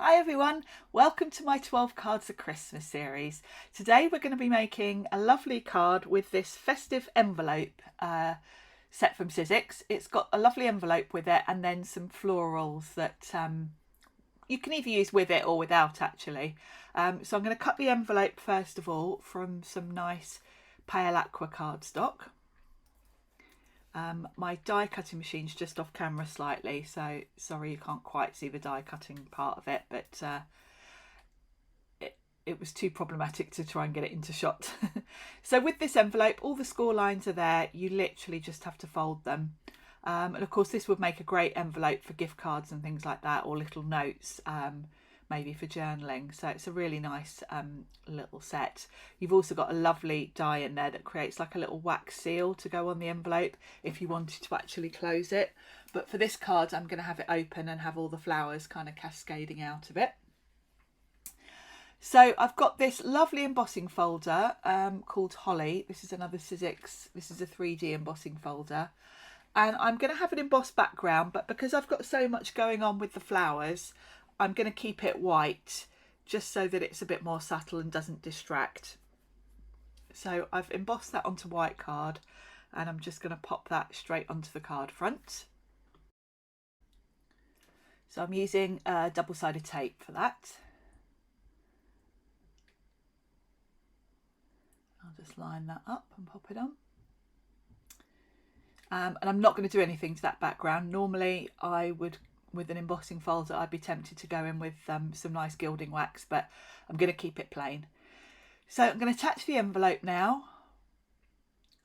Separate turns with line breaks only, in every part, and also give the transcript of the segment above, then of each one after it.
Hi everyone, welcome to my 12 Cards of Christmas series. Today we're going to be making a lovely card with this festive envelope set from Sizzix. It's got a lovely envelope with it and then some florals that you can either use with it or without actually. So I'm going to cut the envelope first of all from some nice pale aqua cardstock. My die cutting machine's just off camera slightly, so sorry you can't quite see the die cutting part of it, but it was too problematic to try and get it into shot. So with this envelope, all the score lines are there, you literally just have to fold them. And of course this would make a great envelope for gift cards and things like that, or little notes, maybe for journaling. So it's a really nice little set. You've also got a lovely die in there that creates like a little wax seal to go on the envelope if you wanted to actually close it. But for this card I'm going to have it open and have all the flowers kind of cascading out of it. So I've got this lovely embossing folder called Holly. This is another Sizzix. This is a 3D embossing folder. And I'm going to have an embossed background, but because I've got so much going on with the flowers, I'm going to keep it white just so that it's a bit more subtle and doesn't distract. So I've embossed that onto white card and I'm just going to pop that straight onto the card front. So I'm using double-sided tape for that. I'll just line that up and pop it on. And I'm not going to do anything to that background. Normally I would, with an embossing folder, I'd be tempted to go in with some nice gilding wax, but I'm going to keep it plain. So I'm going to attach the envelope now.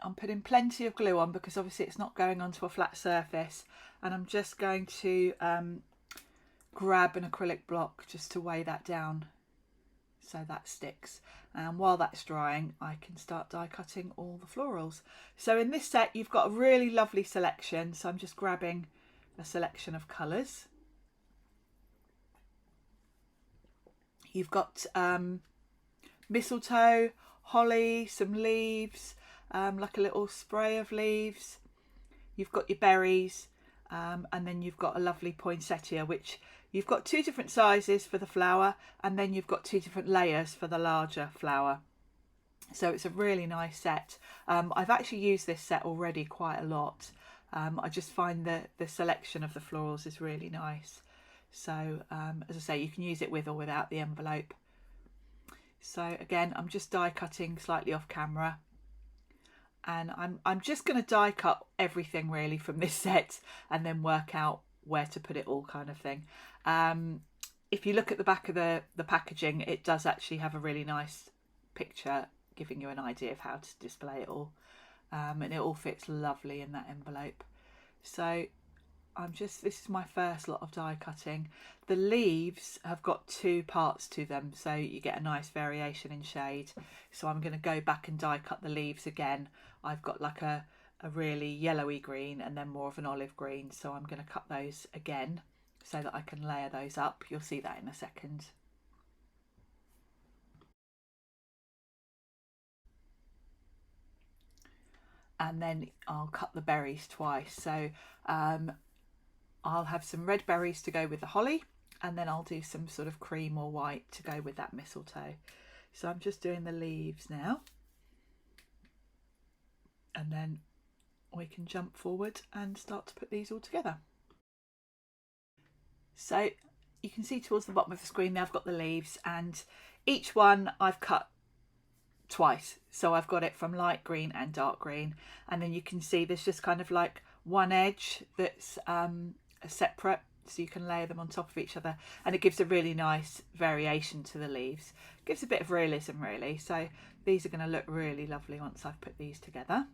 I'm putting plenty of glue on because obviously it's not going onto a flat surface, and I'm just going to grab an acrylic block just to weigh that down so that sticks. And while that's drying, I can start die cutting all the florals. So in this set you've got a really lovely selection, so I'm just grabbing a selection of colours. You've got mistletoe, holly, some leaves, like a little spray of leaves. You've got your berries, and then you've got a lovely poinsettia, which you've got two different sizes for the flower, and then you've got two different layers for the larger flower. So it's a really nice set. I've actually used this set already quite a lot. I just find the selection of the florals is really nice. So as I say, you can use it with or without the envelope. So again, I'm just die cutting slightly off camera, and I'm just going to die cut everything really from this set and then work out where to put it all, kind of thing. If you look at the back of the packaging, it does actually have a really nice picture giving you an idea of how to display it all, and it all fits lovely in that envelope. So this is my first lot of die cutting. The leaves have got two parts to them, so you get a nice variation in shade. So I'm going to go back and die cut the leaves again. I've got like a really yellowy green and then more of an olive green, so I'm going to cut those again so that I can layer those up. You'll see that in a second. And then I'll cut the berries twice. So I'll have some red berries to go with the holly, and then I'll do some sort of cream or white to go with that mistletoe. So I'm just doing the leaves now, and then we can jump forward and start to put these all together. So you can see towards the bottom of the screen now I've got the leaves, and each one I've cut twice. So I've got it from light green and dark green, and then you can see there's just kind of like one edge that's separate, so you can layer them on top of each other, and it gives a really nice variation to the leaves. It gives a bit of realism really. So these are going to look really lovely once I've put these together.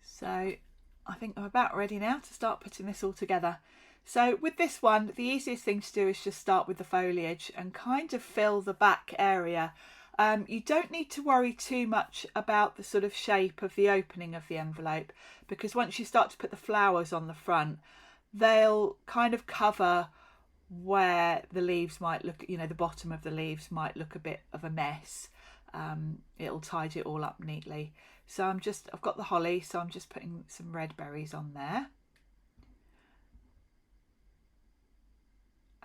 So I think I'm about ready now to start putting this all together. So with this one, the easiest thing to do is just start with the foliage and kind of fill the back area. You don't need to worry too much about the sort of shape of the opening of the envelope, because once you start to put the flowers on the front, they'll kind of cover where the leaves might look, you know, the bottom of the leaves might look a bit of a mess. It'll tidy it all up neatly. So I've got the holly, so I'm just putting some red berries on there.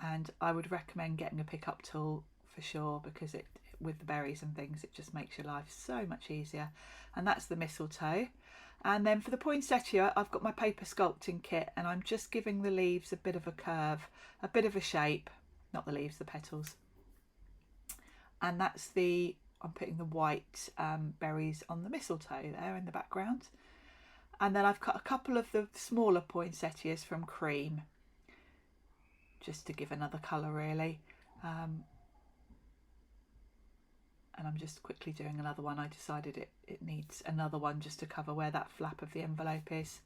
and I would recommend getting a pickup tool for sure, because it, with the berries and things, it just makes your life so much easier. And that's the mistletoe. And then for the poinsettia, I've got my paper sculpting kit, and I'm just giving the leaves a bit of a curve, a bit of a shape, not the leaves, the petals. And that's the, I'm putting the white berries on the mistletoe there in the background. And then I've cut a couple of the smaller poinsettias from cream, just to give another colour really. And I'm just quickly doing another one. I decided it needs another one just to cover where that flap of the envelope is.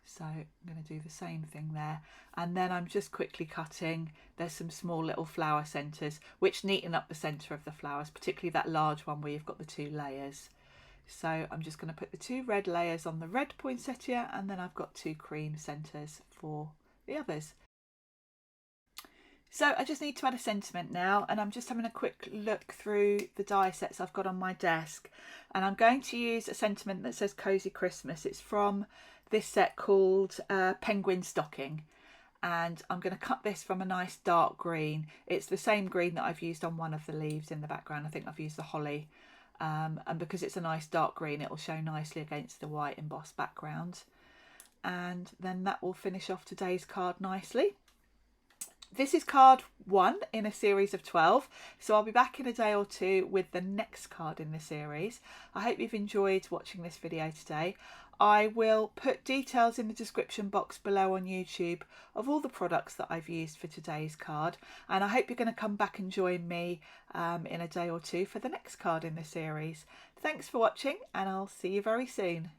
So I'm going to do the same thing there. And then I'm just quickly cutting. There's some small little flower centres which neaten up the centre of the flowers, particularly that large one where you've got the 2 layers. So I'm just going to put the 2 red layers on the red poinsettia, and then I've got 2 cream centres for the others. So I just need to add a sentiment now, and I'm just having a quick look through the die sets I've got on my desk, and I'm going to use a sentiment that says Cozy Christmas. It's from this set called Penguin Stocking, and I'm going to cut this from a nice dark green. It's the same green that I've used on one of the leaves in the background. I think I've used the holly, and because it's a nice dark green, it will show nicely against the white embossed background, and then that will finish off today's card nicely. This is card 1 in a series of 12, so I'll be back in a day or 2 with the next card in the series. I hope you've enjoyed watching this video today. I will put details in the description box below on YouTube of all the products that I've used for today's card, and I hope you're going to come back and join me in a day or 2 for the next card in the series. Thanks for watching, and I'll see you very soon.